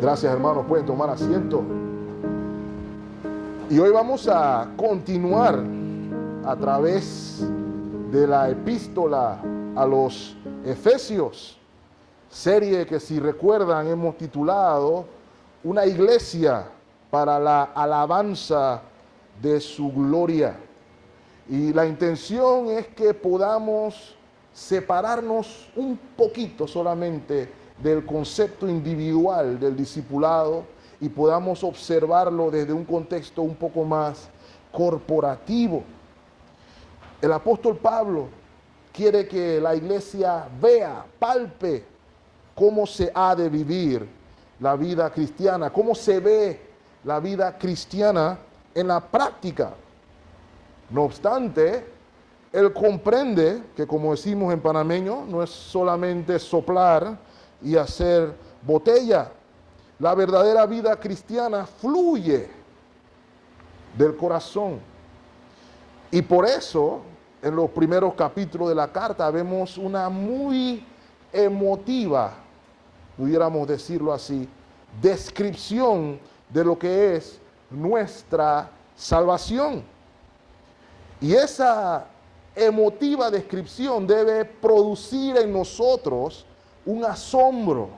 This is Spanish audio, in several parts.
Gracias, hermanos, pueden tomar asiento. Y hoy vamos a continuar a través de la epístola a los Efesios, serie que, si recuerdan, hemos titulado Una iglesia para la alabanza de su gloria. Y la intención es que podamos separarnos un poquito solamente del concepto individual del discipulado y podamos observarlo desde un contexto un poco más corporativo. El apóstol Pablo quiere que la iglesia vea, palpe cómo se ha de vivir la vida cristiana, cómo se ve la vida cristiana en la práctica. No obstante, él comprende que, como decimos en panameño, no es solamente soplar y hacer botella. La verdadera vida cristiana fluye del corazón. Y por eso, en los primeros capítulos de la carta, vemos una muy emotiva, pudiéramos decirlo así, descripción de lo que es nuestra salvación. Y esa emotiva descripción debe producir en nosotros un asombro,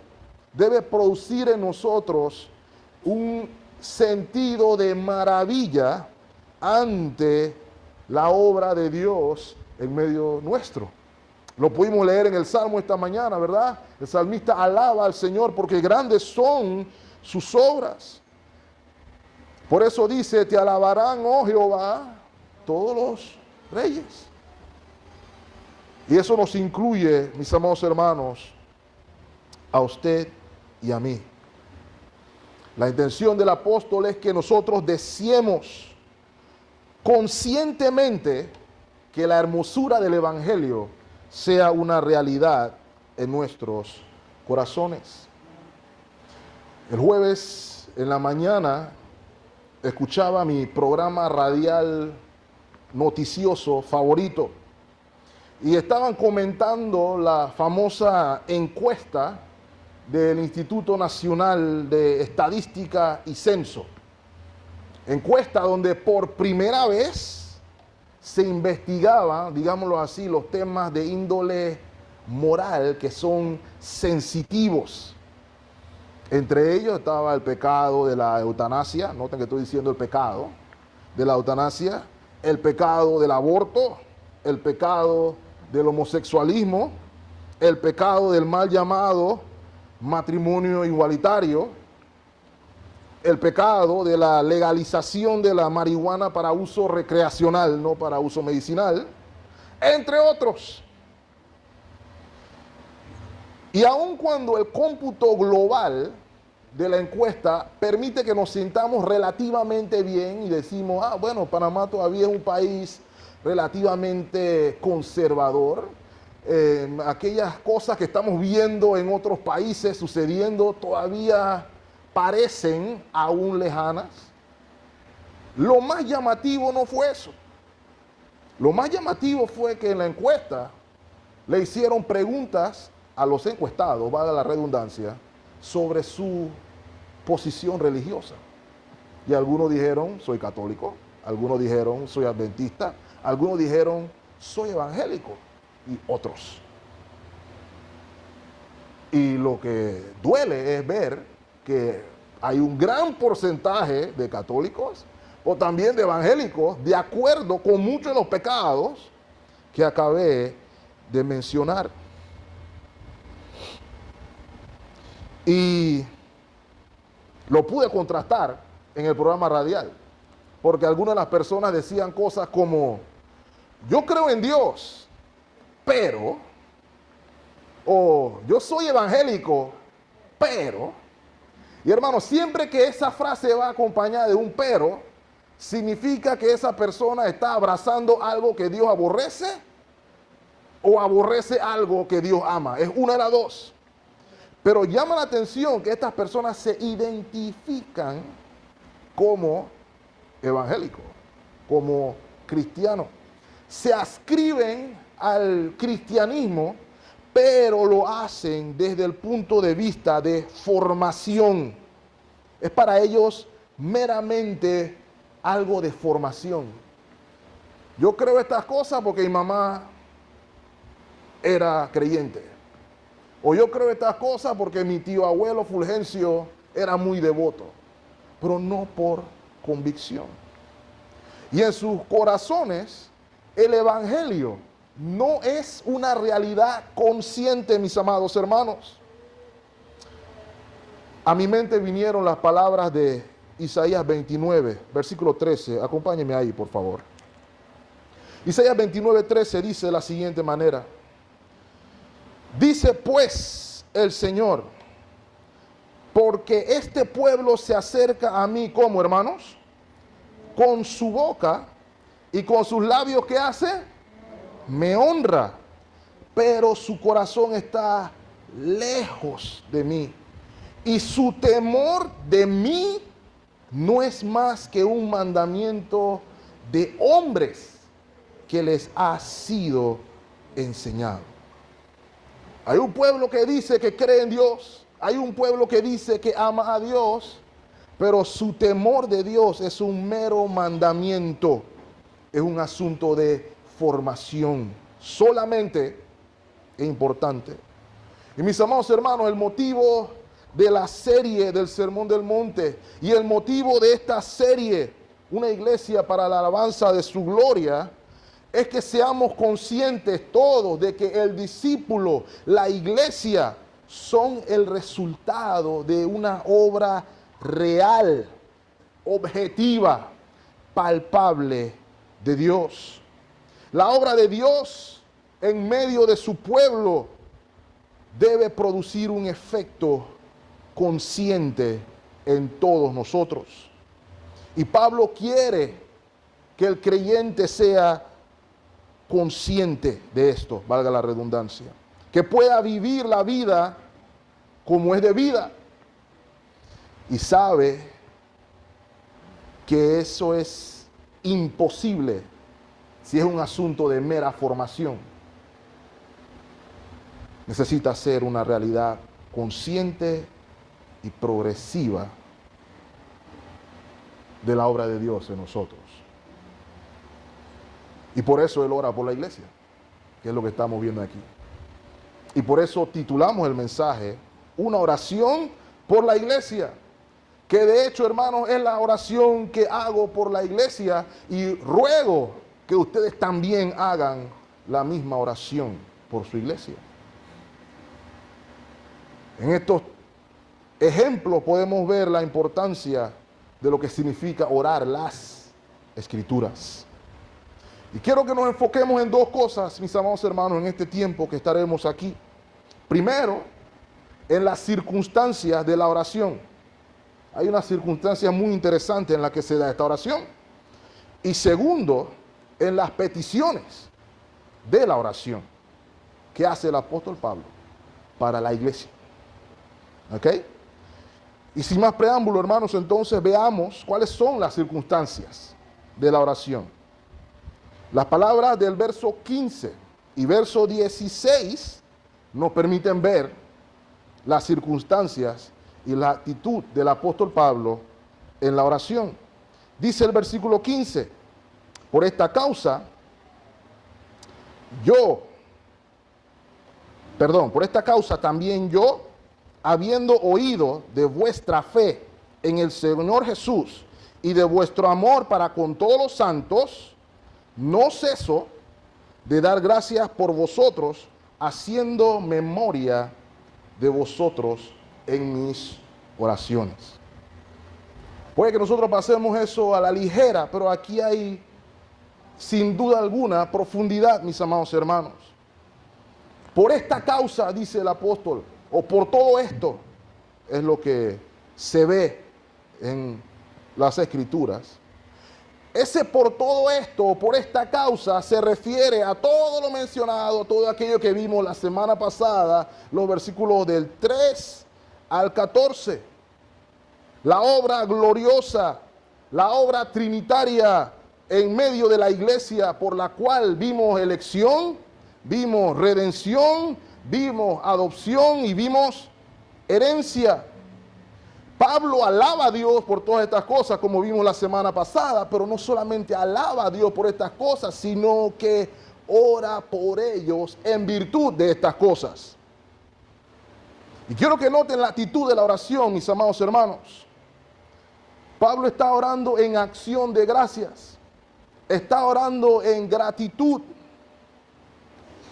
debe producir en nosotros un sentido de maravilla ante la obra de Dios en medio nuestro. Lo pudimos leer en el Salmo esta mañana, ¿verdad? El salmista alaba al Señor porque grandes son sus obras. Por eso dice, te alabarán, oh Jehová, todos los reyes. Y eso nos incluye, mis amados hermanos, a usted y a mí. La intención del apóstol es que nosotros deseemos conscientemente que la hermosura del evangelio sea una realidad en nuestros corazones. El jueves en la mañana escuchaba mi programa radial noticioso favorito y estaban comentando la famosa encuesta del Instituto Nacional de Estadística y Censo. Encuesta donde por primera vez se investigaba, digámoslo así, los temas de índole moral que son sensitivos. Entre ellos estaba el pecado de la eutanasia, noten que estoy diciendo el pecado de la eutanasia, el pecado del aborto, el pecado del homosexualismo, el pecado del mal llamado matrimonio igualitario, el pecado de la legalización de la marihuana para uso recreacional, no para uso medicinal, entre otros. Y aun cuando el cómputo global de la encuesta permite que nos sintamos relativamente bien y decimos, bueno, Panamá todavía es un país relativamente conservador, aquellas cosas que estamos viendo en otros países sucediendo todavía parecen aún lejanas. Lo más llamativo no fue eso. Lo más llamativo fue que en la encuesta le hicieron preguntas a los encuestados, valga la redundancia, sobre su posición religiosa. Y algunos dijeron, soy católico, algunos dijeron, soy adventista, algunos dijeron, soy evangélico, y otros. Y lo que duele es ver que hay un gran porcentaje de católicos o también de evangélicos de acuerdo con muchos de los pecados que acabé de mencionar. Y lo pude contrastar en el programa radial, porque algunas de las personas decían cosas como, yo creo en Dios, pero, o yo soy evangélico, pero. Y hermanos, siempre que esa frase va acompañada de un pero, significa que esa persona está abrazando algo que Dios aborrece o aborrece algo que Dios ama. Es una de las dos. Pero llama la atención que estas personas se identifican como evangélicos, como cristianos. Se adscriben al cristianismo, pero lo hacen desde el punto de vista de formación. es para ellos meramente algo de formación. Yo creo estas cosas porque mi mamá era creyente. O yo creo estas cosas porque mi tío abuelo Fulgencio era muy devoto. Pero no por convicción. Y en sus corazones el evangelio no es una realidad consciente, mis amados hermanos. A mi mente vinieron las palabras de Isaías 29, versículo 13. Acompáñenme ahí, por favor. Isaías 29, 13 dice de la siguiente manera. Dice pues el Señor, porque este pueblo se acerca a mí, ¿cómo, hermanos? Con su boca y con sus labios, ¿qué hace? Me honra, pero su corazón está lejos de mí. Y su temor de mí no es más que un mandamiento de hombres que les ha sido enseñado. Hay un pueblo que dice que cree en Dios, hay un pueblo que dice que ama a Dios, pero su temor de Dios es un mero mandamiento, es un asunto de formación, solamente es importante. Y mis amados hermanos, el motivo de la serie del Sermón del Monte y el motivo de esta serie, una iglesia para la alabanza de su gloria, es que seamos conscientes todos de que el discípulo, la iglesia, son el resultado de una obra real, objetiva, palpable de Dios. La obra de Dios en medio de su pueblo debe producir un efecto consciente en todos nosotros. Y Pablo quiere que el creyente sea consciente de esto, valga la redundancia, que pueda vivir la vida como es debida y sabe que eso es imposible si es un asunto de mera formación. Necesita ser una realidad consciente y progresiva de la obra de Dios en nosotros. Y por eso él ora por la iglesia, que es lo que estamos viendo aquí. Y por eso titulamos el mensaje, una oración por la iglesia, que de hecho, hermanos, es la oración que hago por la iglesia y ruego que ustedes también hagan la misma oración por su iglesia. En estos ejemplos podemos ver la importancia de lo que significa orar las Escrituras. Y quiero que nos enfoquemos en dos cosas, mis amados hermanos, en este tiempo que estaremos aquí. Primero, en las circunstancias de la oración. Hay una circunstancia muy interesante en la que se da esta oración. Y segundo, en las peticiones de la oración que hace el apóstol Pablo para la iglesia. ¿Ok? Y sin más preámbulo, hermanos, entonces veamos cuáles son las circunstancias de la oración. Las palabras del verso 15 y verso 16 nos permiten ver las circunstancias y la actitud del apóstol Pablo en la oración. Dice el versículo 15, por esta causa también yo, habiendo oído de vuestra fe en el Señor Jesús y de vuestro amor para con todos los santos, no ceso de dar gracias por vosotros, haciendo memoria de vosotros en mis oraciones. Puede que nosotros pasemos eso a la ligera, pero aquí hay, sin duda alguna, profundidad, mis amados hermanos. Por esta causa, dice el apóstol, o por todo esto, es lo que se ve en las Escrituras. Ese por todo esto, por esta causa, se refiere a todo lo mencionado, todo aquello que vimos la semana pasada, los versículos del 3 al 14. La obra gloriosa, la obra trinitaria en medio de la iglesia por la cual vimos elección, vimos redención, vimos adopción y vimos herencia. Pablo alaba a Dios por todas estas cosas, como vimos la semana pasada, pero no solamente alaba a Dios por estas cosas, sino que ora por ellos en virtud de estas cosas. Y quiero que noten la actitud de la oración, mis amados hermanos. Pablo está orando en acción de gracias. Está orando en gratitud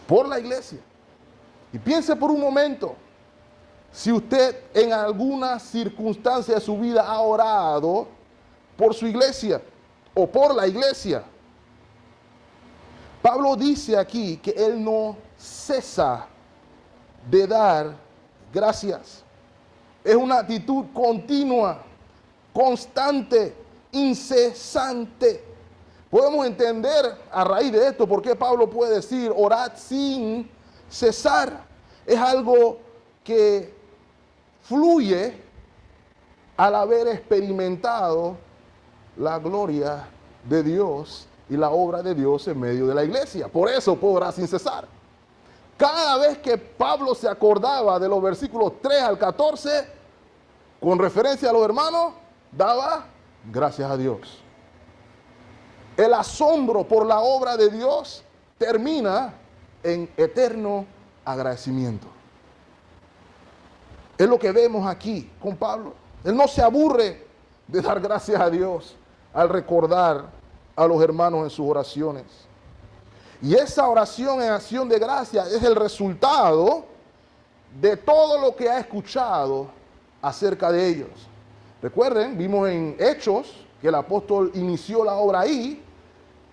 por la iglesia. Y piense por un momento, si usted en alguna circunstancia de su vida ha orado por su iglesia o por la iglesia. Pablo dice aquí que él no cesa de dar gracias. Es una actitud continua, constante, incesante. Podemos entender a raíz de esto por qué Pablo puede decir orad sin cesar. Es algo que fluye al haber experimentado la gloria de Dios y la obra de Dios en medio de la iglesia. Por eso puede orar sin cesar. Cada vez que Pablo se acordaba de los versículos 3 al 14, con referencia a los hermanos, daba gracias a Dios. El asombro por la obra de Dios termina en eterno agradecimiento. Es lo que vemos aquí con Pablo. Él no se aburre de dar gracias a Dios al recordar a los hermanos en sus oraciones. Y esa oración en acción de gracia es el resultado de todo lo que ha escuchado acerca de ellos. Recuerden, vimos en Hechos que el apóstol inició la obra ahí,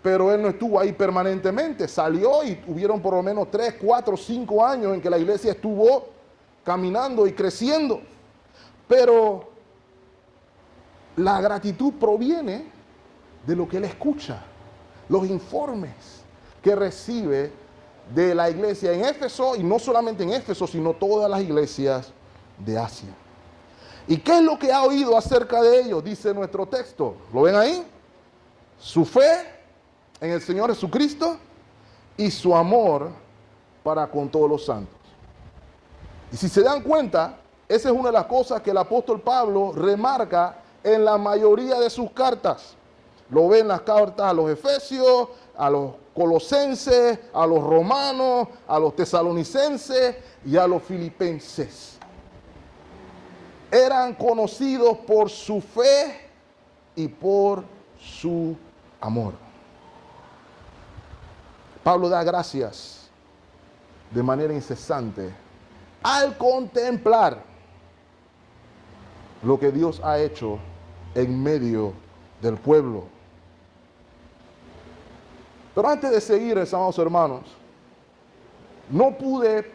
pero él no estuvo ahí permanentemente. Salió y hubieron por lo menos 3, 4, 5 años en que la iglesia estuvo caminando y creciendo. Pero la gratitud proviene de lo que él escucha, los informes que recibe de la iglesia en Éfeso, y no solamente en Éfeso, sino todas las iglesias de Asia. ¿Y qué es lo que ha oído acerca de ellos? Dice nuestro texto. ¿Lo ven ahí? Su fe en el Señor Jesucristo y su amor para con todos los santos. Y si se dan cuenta, esa es una de las cosas que el apóstol Pablo remarca en la mayoría de sus cartas. Lo ven en las cartas a los Efesios, a los Colosenses, a los Romanos, a los Tesalonicenses y a los Filipenses. Eran conocidos por su fe y por su amor. Pablo da gracias de manera incesante al contemplar lo que Dios ha hecho en medio del pueblo. Pero antes de seguir, amados hermanos, no pude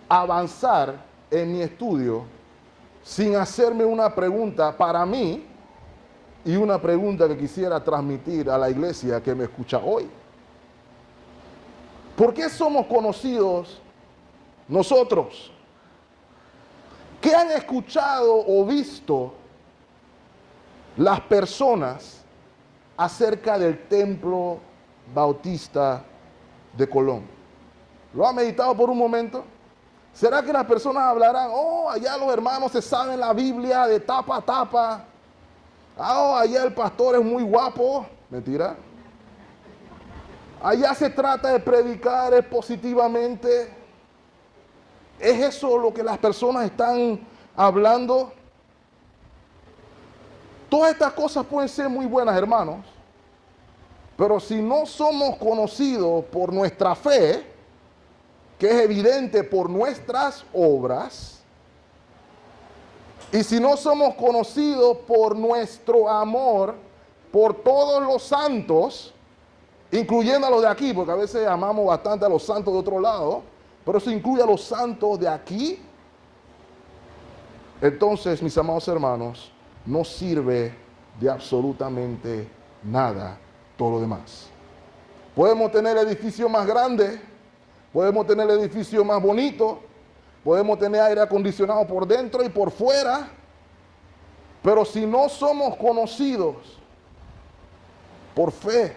avanzar en mi estudio sin hacerme una pregunta para mí y una pregunta que quisiera transmitir a la iglesia que me escucha hoy. ¿Por qué somos conocidos nosotros? ¿Qué han escuchado o visto las personas acerca del templo bautista de Colón? ¿Lo han meditado por un momento? ¿Será que las personas hablarán, oh, allá los hermanos se saben la Biblia de tapa a tapa? Oh, allá el pastor es muy guapo. Mentira. Allá se trata de predicar positivamente. ¿Es eso lo que las personas están hablando? Todas estas cosas pueden ser muy buenas, hermanos, pero si no somos conocidos por nuestra fe, que es evidente por nuestras obras, y si no somos conocidos por nuestro amor por todos los santos, incluyendo a los de aquí, porque a veces amamos bastante a los santos de otro lado, pero eso incluye a los santos de aquí, entonces, mis amados hermanos, no sirve de absolutamente nada todo lo demás. Podemos tener edificios más grandes, podemos tener edificios más bonitos, podemos tener aire acondicionado por dentro y por fuera, pero si no somos conocidos por fe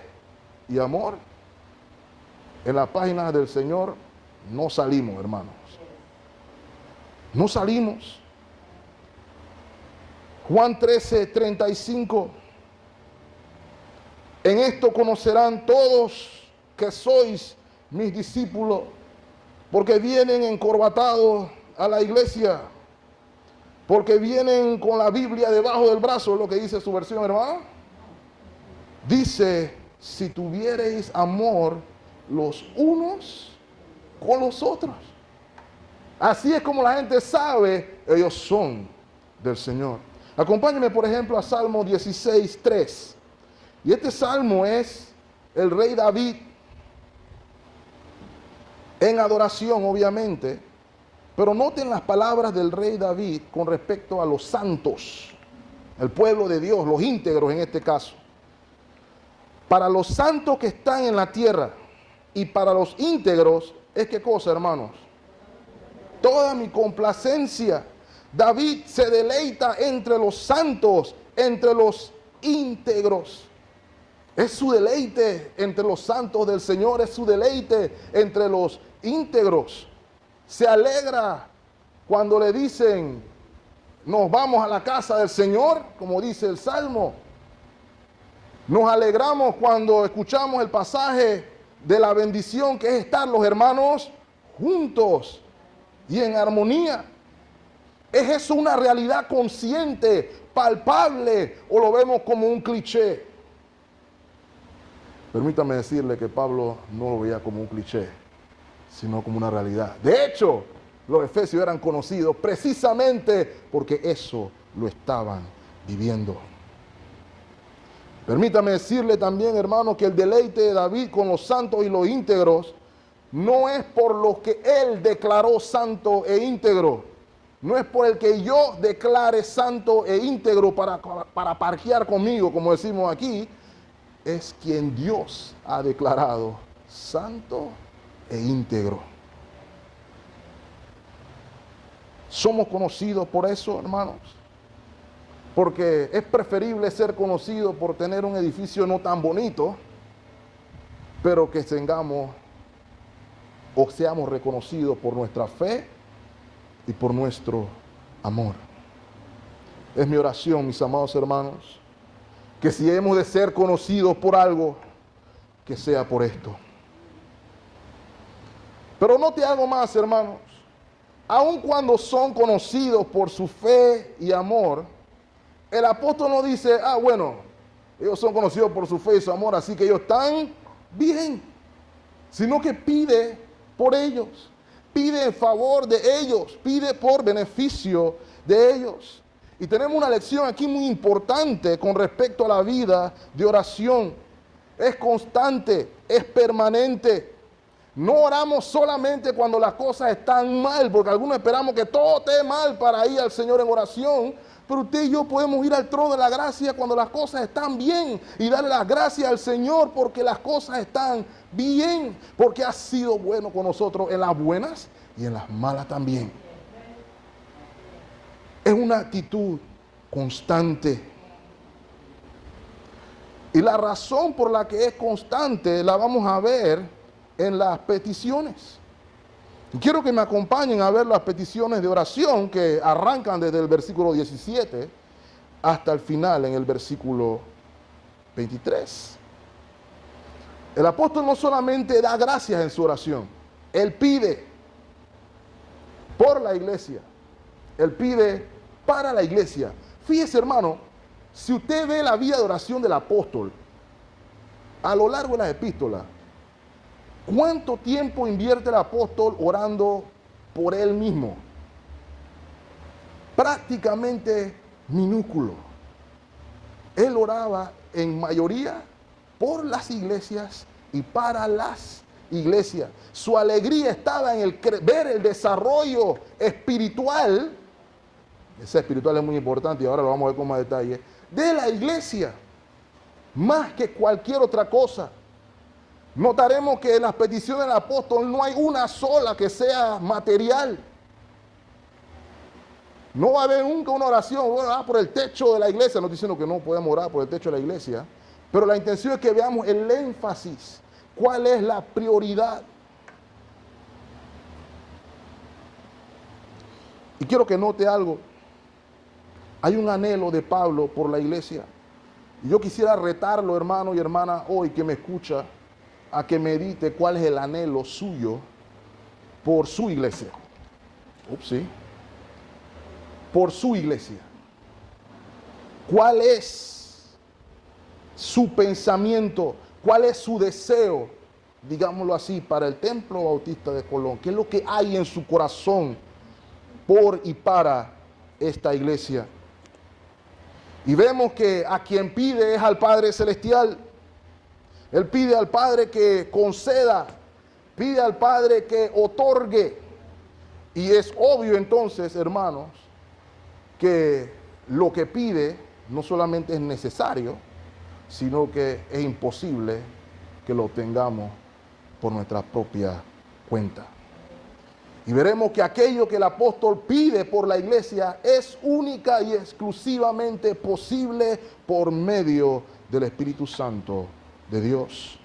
y amor, en la página del Señor no salimos, hermanos. No salimos. Juan 13:35. En esto conocerán todos que sois mis discípulos, porque vienen encorbatados a la iglesia, porque vienen con la Biblia debajo del brazo, lo que dice su versión, hermano. Dice, si tuviereis amor los unos con los otros. Así es como la gente sabe, ellos son del Señor. Acompáñenme, por ejemplo, a Salmo 16:3. Y este salmo es el rey David en adoración, obviamente. Pero noten las palabras del rey David con respecto a los santos, el pueblo de Dios, los íntegros en este caso. Para los santos que están en la tierra y para los íntegros, ¿es qué cosa, hermanos? Toda mi complacencia. David se deleita entre los santos, entre los íntegros. Es su deleite entre los santos del Señor, es su deleite entre los íntegros. Se alegra cuando le dicen, nos vamos a la casa del Señor, como dice el Salmo. Nos alegramos cuando escuchamos el pasaje de la bendición que es estar los hermanos juntos y en armonía. ¿Es eso una realidad consciente, palpable, o lo vemos como un cliché? Permítame decirle que Pablo no lo veía como un cliché, sino como una realidad. De hecho, los efesios eran conocidos precisamente porque eso lo estaban viviendo. Permítame decirle también, hermano, que el deleite de David con los santos y los íntegros no es por lo que él declaró santo e íntegro. No es por el que yo declare santo e íntegro para parquear conmigo, como decimos aquí. Es quien Dios ha declarado santo e íntegro. Somos conocidos por eso, hermanos. Porque es preferible ser conocido por tener un edificio no tan bonito, pero que tengamos o seamos reconocidos por nuestra fe y por nuestro amor. Es mi oración, mis amados hermanos, que si hemos de ser conocidos por algo, que sea por esto. Pero no te hago más, hermanos. Aun cuando son conocidos por su fe y amor, el apóstol no dice, bueno, ellos son conocidos por su fe y su amor, así que ellos están bien. Sino que pide por ellos, pide en favor de ellos, pide por beneficio de ellos. Y tenemos una lección aquí muy importante con respecto a la vida de oración. Es constante, es permanente. No oramos solamente cuando las cosas están mal, porque algunos esperamos que todo esté mal para ir al Señor en oración. Pero usted y yo podemos ir al trono de la gracia cuando las cosas están bien y darle las gracias al Señor porque las cosas están bien, porque ha sido bueno con nosotros en las buenas y en las malas también. Es una actitud constante. Y la razón por la que es constante la vamos a ver en las peticiones. Y quiero que me acompañen a ver las peticiones de oración que arrancan desde el versículo 17 hasta el final en el versículo 23. El apóstol no solamente da gracias en su oración, él pide por la iglesia, él pide para la iglesia. Fíjese, hermano, si usted ve la vida de oración del apóstol a lo largo de las epístolas, ¿cuánto tiempo invierte el apóstol orando por él mismo? Prácticamente minúsculo. Él oraba en mayoría por las iglesias y para las iglesias. Su alegría estaba en el ver el desarrollo espiritual. Ese espiritual es muy importante y ahora lo vamos a ver con más detalle. De la iglesia, más que cualquier otra cosa. Notaremos que en las peticiones del apóstol no hay una sola que sea material. No va a haber nunca una oración, por el techo de la iglesia. No estoy diciendo que no podemos orar por el techo de la iglesia, pero la intención es que veamos el énfasis. ¿Cuál es la prioridad? Y quiero que note algo. Hay un anhelo de Pablo por la iglesia. Y yo quisiera retarlo, hermano y hermana, hoy que me escucha, a que medite cuál es el anhelo suyo por su iglesia. Sí. Por su iglesia. ¿Cuál es su pensamiento? ¿Cuál es su deseo, digámoslo así, para el Templo Bautista de Colón? ¿Qué es lo que hay en su corazón por y para esta iglesia? Y vemos que a quien pide es al Padre Celestial. Él pide al Padre que conceda, pide al Padre que otorgue. Y es obvio entonces, hermanos, que lo que pide no solamente es necesario, sino que es imposible que lo obtengamos por nuestra propia cuenta. Y veremos que aquello que el apóstol pide por la iglesia es única y exclusivamente posible por medio del Espíritu Santo de Dios.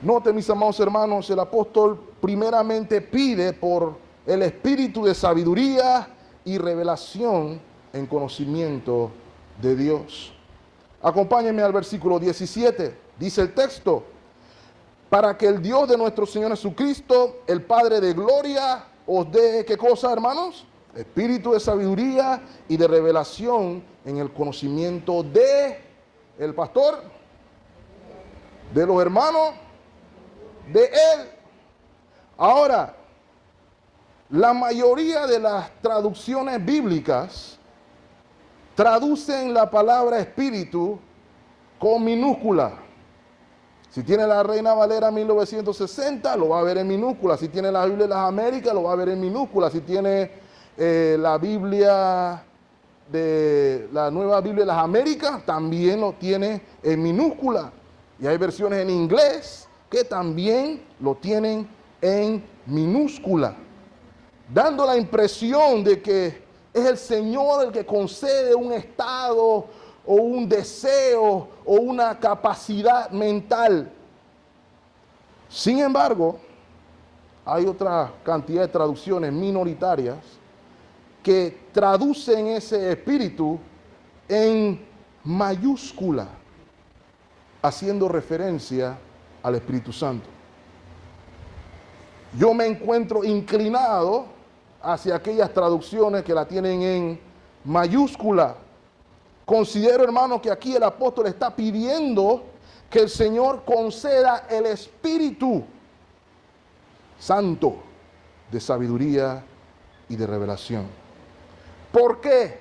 Noten, mis amados hermanos, el apóstol primeramente pide por el espíritu de sabiduría y revelación en conocimiento de Dios. Acompáñenme al versículo 17. Dice el texto: para que el Dios de nuestro Señor Jesucristo, el Padre de gloria, os dé, ¿qué cosa, hermanos? Espíritu de sabiduría y de revelación en el conocimiento de el pastor, de los hermanos, de él. Ahora, la mayoría de las traducciones bíblicas traducen la palabra espíritu con minúscula. Si tiene la Reina Valera 1960, lo va a ver en minúscula. Si tiene la Biblia de las Américas, lo va a ver en minúscula. Si tiene la Biblia de la Nueva Biblia de las Américas, también lo tiene en minúscula. Y hay versiones en inglés que también lo tienen en minúscula, dando la impresión de que es el Señor el que concede un estado o un deseo o una capacidad mental. Sin embargo, hay otra cantidad de traducciones minoritarias que traducen ese espíritu en mayúscula, haciendo referencia al Espíritu Santo. Yo me encuentro inclinado hacia aquellas traducciones que la tienen en mayúscula. Considero, hermano, que aquí el apóstol está pidiendo que el Señor conceda el Espíritu Santo de sabiduría y de revelación. ¿Por qué?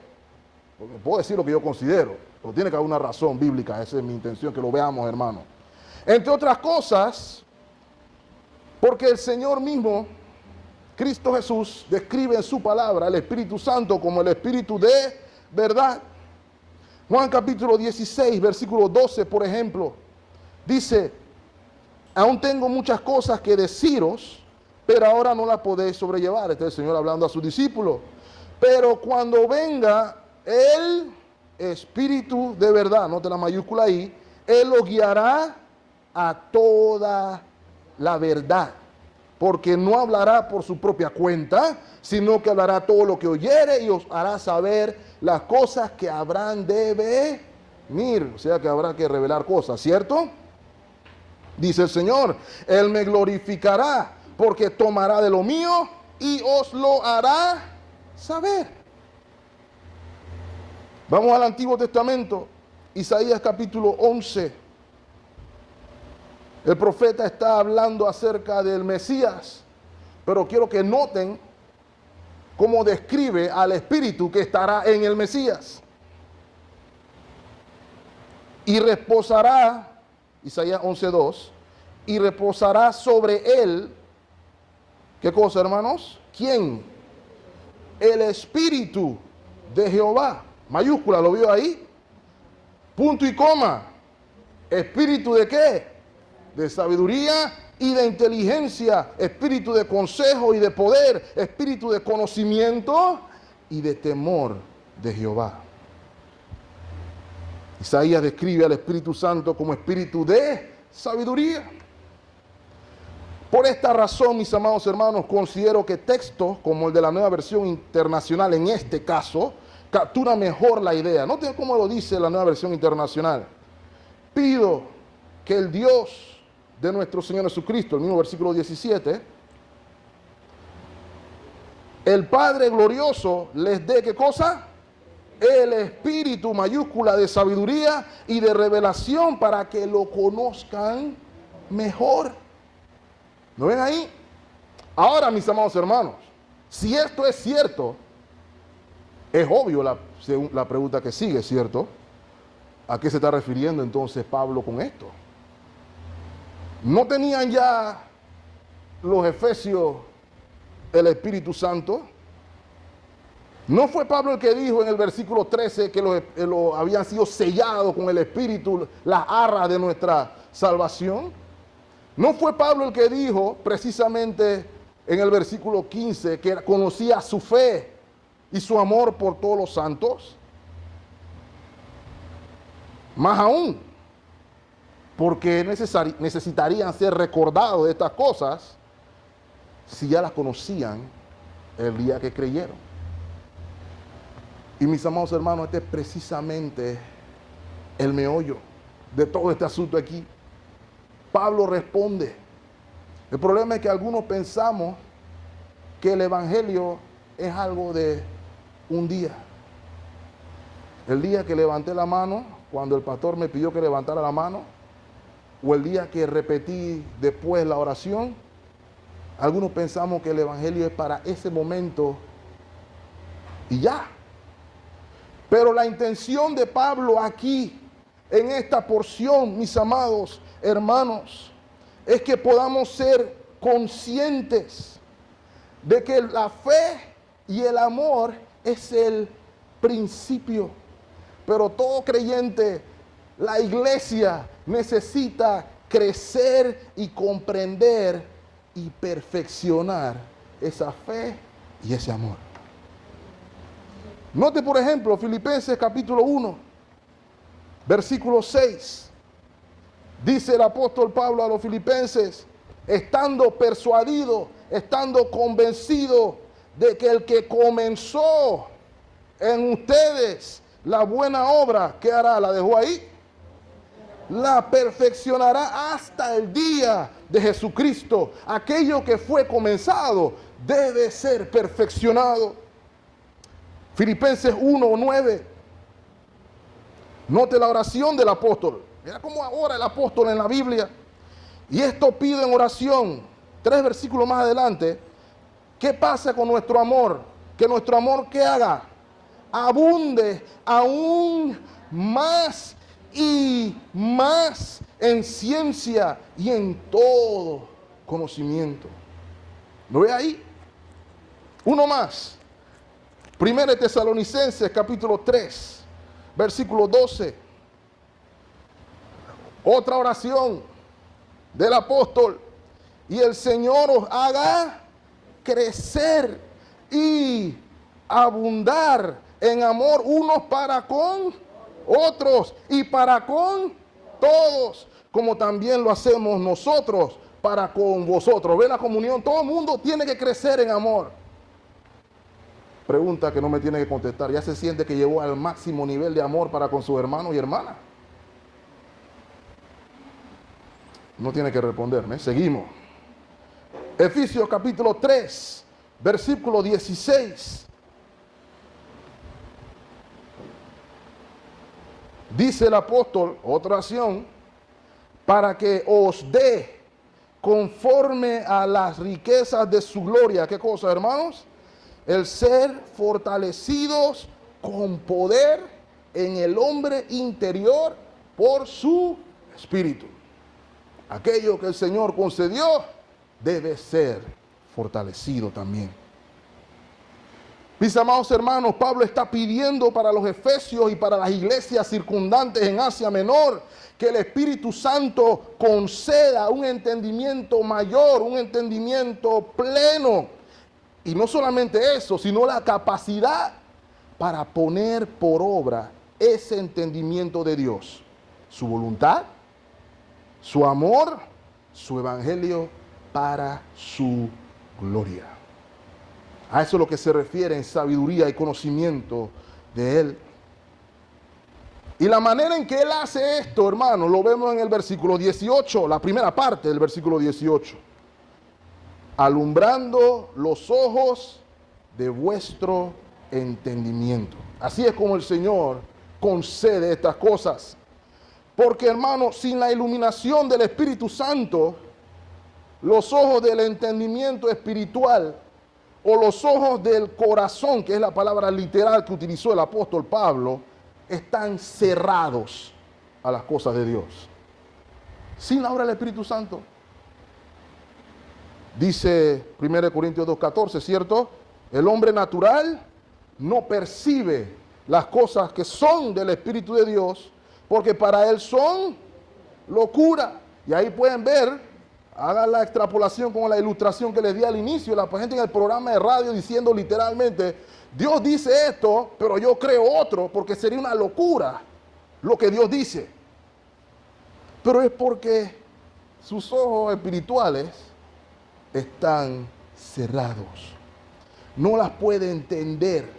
Porque puedo decir lo que yo considero, pero tiene que haber una razón bíblica. Esa es mi intención, que lo veamos, hermano. Entre otras cosas, porque el Señor mismo, Cristo Jesús, describe en su palabra el Espíritu Santo como el Espíritu de verdad. Juan capítulo 16, versículo 12, por ejemplo, dice: aún tengo muchas cosas que deciros, pero ahora no las podéis sobrellevar. Este es el Señor hablando a sus discípulos. Pero cuando venga el Espíritu de verdad, note la mayúscula ahí, Él los guiará a toda la verdad, porque no hablará por su propia cuenta, sino que hablará todo lo que oyere y os hará saber las cosas que habrán de venir. O sea que habrá que revelar cosas, ¿cierto? Dice el Señor: Él me glorificará, porque tomará de lo mío y os lo hará saber. Vamos al Antiguo Testamento, Isaías capítulo 11. El profeta está hablando acerca del Mesías, pero quiero que noten cómo describe al Espíritu que estará en el Mesías. Y reposará, Isaías 11:2, y reposará sobre él, ¿qué cosa, hermanos? ¿Quién? El Espíritu de Jehová. Mayúscula, ¿lo vio ahí? Punto y coma. ¿Espíritu de qué? De sabiduría y de inteligencia, espíritu de consejo y de poder, espíritu de conocimiento y de temor de Jehová. Isaías describe al Espíritu Santo como espíritu de sabiduría. Por esta razón, mis amados hermanos, considero que textos como el de la Nueva Versión Internacional, en este caso, captura mejor la idea. Noten cómo lo dice la Nueva Versión Internacional. Pido que el Dios de nuestro Señor Jesucristo, el mismo versículo 17, el Padre glorioso les dé, ¿qué cosa? El espíritu mayúscula de sabiduría y de revelación para que lo conozcan mejor. ¿Lo ven ahí? Ahora, mis amados hermanos, si esto es cierto, es obvio la pregunta que sigue, ¿cierto? ¿A qué se está refiriendo entonces Pablo con esto? ¿No tenían ya los efesios el Espíritu Santo? ¿No fue Pablo el que dijo en el versículo 13 que habían sido sellados con el Espíritu, las arras de nuestra salvación? ¿No fue Pablo el que dijo precisamente en el versículo 15 que conocía su fe y su amor por todos los santos? Más aún, porque necesitarían ser recordados de estas cosas si ya las conocían el día que creyeron. Y mis amados hermanos, este es precisamente el meollo de todo este asunto aquí. Pablo responde. El problema es que algunos pensamos que el evangelio es algo de un día. El día que levanté la mano, cuando el pastor me pidió que levantara la mano, o el día que repetí después la oración, algunos pensamos que el evangelio es para ese momento y ya. Pero la intención de Pablo aquí, en esta porción, mis amados hermanos, es que podamos ser conscientes de que la fe y el amor es el principio. Pero todo creyente, la iglesia, necesita crecer y comprender y perfeccionar esa fe y ese amor. Note, por ejemplo, Filipenses capítulo 1, versículo 6. Dice el apóstol Pablo a los filipenses, estando persuadido, estando convencido de que el que comenzó en ustedes la buena obra, ¿qué hará? ¿La dejó ahí? La perfeccionará hasta el día de Jesucristo. Aquello que fue comenzado debe ser perfeccionado. Filipenses 1:9. Note la oración del apóstol. Mira cómo ora el apóstol en la Biblia. Y esto pido en oración. 3 versículos más adelante. ¿Qué pasa con nuestro amor? Que nuestro amor, ¿qué haga? Abunde aún más y más en ciencia y en todo conocimiento. ¿Lo ve ahí? Uno más. 1 Tesalonicenses capítulo 3, versículo 12. Otra oración del apóstol. Y el Señor os haga crecer y abundar en amor unos para con otros y para con todos, como también lo hacemos nosotros para con vosotros. ¿Ve la comunión? Todo el mundo tiene que crecer en amor. Pregunta que no me tiene que contestar. ¿Ya se siente que llegó al máximo nivel de amor para con sus hermanos y hermanas? No tiene que responderme. Seguimos. Efesios capítulo 3, versículo 16. Dice el apóstol, otra oración, para que os dé conforme a las riquezas de su gloria. ¿Qué cosa, hermanos? El ser fortalecidos con poder en el hombre interior por su espíritu. Aquello que el Señor concedió debe ser fortalecido también. Mis amados hermanos, Pablo está pidiendo para los efesios y para las iglesias circundantes en Asia Menor que el Espíritu Santo conceda un entendimiento mayor, un entendimiento pleno. Y no solamente eso, sino la capacidad para poner por obra ese entendimiento de Dios. Su voluntad, su amor, su evangelio para su gloria. A eso es lo que se refiere en sabiduría y conocimiento de Él. Y la manera en que Él hace esto, hermano, lo vemos en el versículo 18, la primera parte del versículo 18. Alumbrando los ojos de vuestro entendimiento. Así es como el Señor concede estas cosas. Porque, hermano, sin la iluminación del Espíritu Santo, los ojos del entendimiento espiritual o los ojos del corazón, que es la palabra literal que utilizó el apóstol Pablo, están cerrados a las cosas de Dios. Sin la obra del Espíritu Santo. Dice 1 Corintios 2:14, ¿cierto? El hombre natural no percibe las cosas que son del Espíritu de Dios, porque para él son locura. Y ahí pueden ver, hagan la extrapolación con la ilustración que les di al inicio, la gente en el programa de radio diciendo literalmente, Dios dice esto, pero yo creo otro, porque sería una locura lo que Dios dice. Pero es porque sus ojos espirituales están cerrados. No las puede entender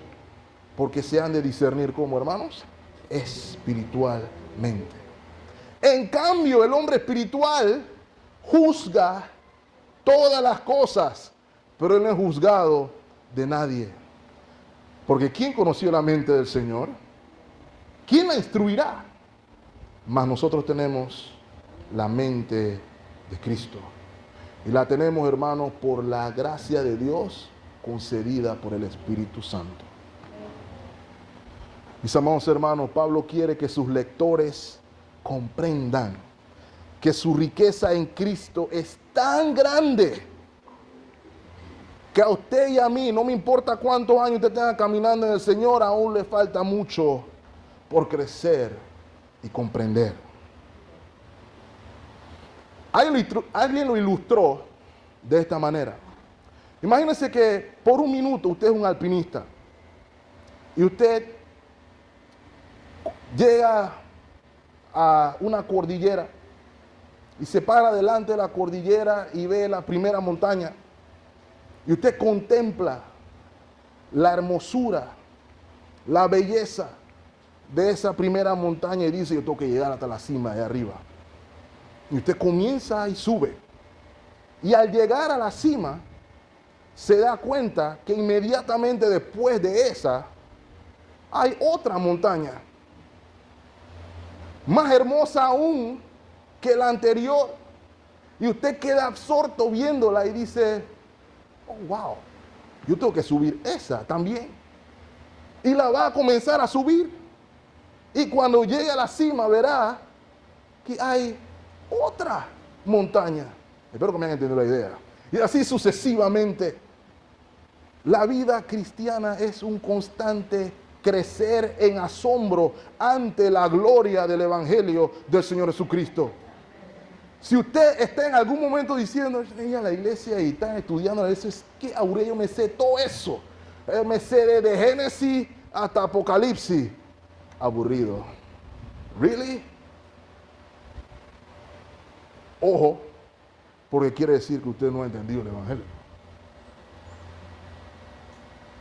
porque se han de discernir como, hermanos, espiritualmente. En cambio, el hombre espiritual juzga todas las cosas, pero él no es juzgado de nadie. Porque ¿quién conoció la mente del Señor? ¿Quién la instruirá? Mas nosotros tenemos la mente de Cristo. Y la tenemos, hermanos, por la gracia de Dios concedida por el Espíritu Santo. Mis amados hermanos, Pablo quiere que sus lectores comprendan que su riqueza en Cristo es tan grande que a usted y a mí, no me importa cuántos años usted tenga caminando en el Señor, aún le falta mucho por crecer y comprender. Alguien lo ilustró de esta manera. Imagínense que por un minuto usted es un alpinista y usted llega a una cordillera y se para delante de la cordillera y ve la primera montaña y usted contempla la hermosura, la belleza de esa primera montaña y dice, yo tengo que llegar hasta la cima de arriba. Y usted comienza y sube. Y al llegar a la cima, se da cuenta que inmediatamente después de esa, hay otra montaña, más hermosa aún que la anterior. Y usted queda absorto viéndola y dice, oh, wow, yo tengo que subir esa también. Y la va a comenzar a subir. Y cuando llegue a la cima verá que hay otra montaña. Espero que me hayan entendido la idea. Y así sucesivamente. La vida cristiana es un constante crecer en asombro ante la gloria del Evangelio del Señor Jesucristo. Si usted está en algún momento diciendo, a la iglesia y están estudiando la iglesia, es que Aurelio me sé todo eso. Me sé desde Génesis hasta Apocalipsis. Aburrido. ¿Really? Ojo, porque quiere decir que usted no ha entendido el Evangelio.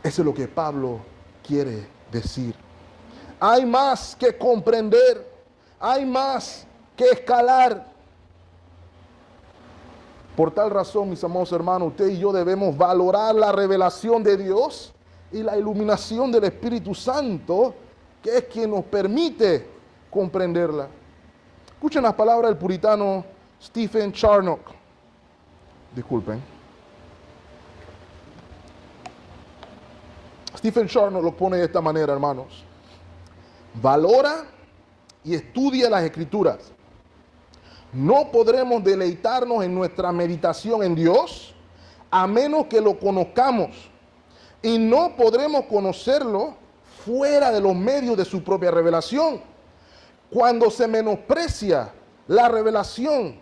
Eso es lo que Pablo quiere decir. Hay más que comprender, hay más que escalar. Por tal razón, mis amados hermanos, usted y yo debemos valorar la revelación de Dios y la iluminación del Espíritu Santo, que es quien nos permite comprenderla. Escuchen las palabras del puritano Stephen Charnock. Disculpen. Stephen Charnock lo pone de esta manera, hermanos. Valora y estudia las Escrituras. No podremos deleitarnos en nuestra meditación en Dios a menos que lo conozcamos. Y no podremos conocerlo fuera de los medios de su propia revelación. Cuando se menosprecia la revelación,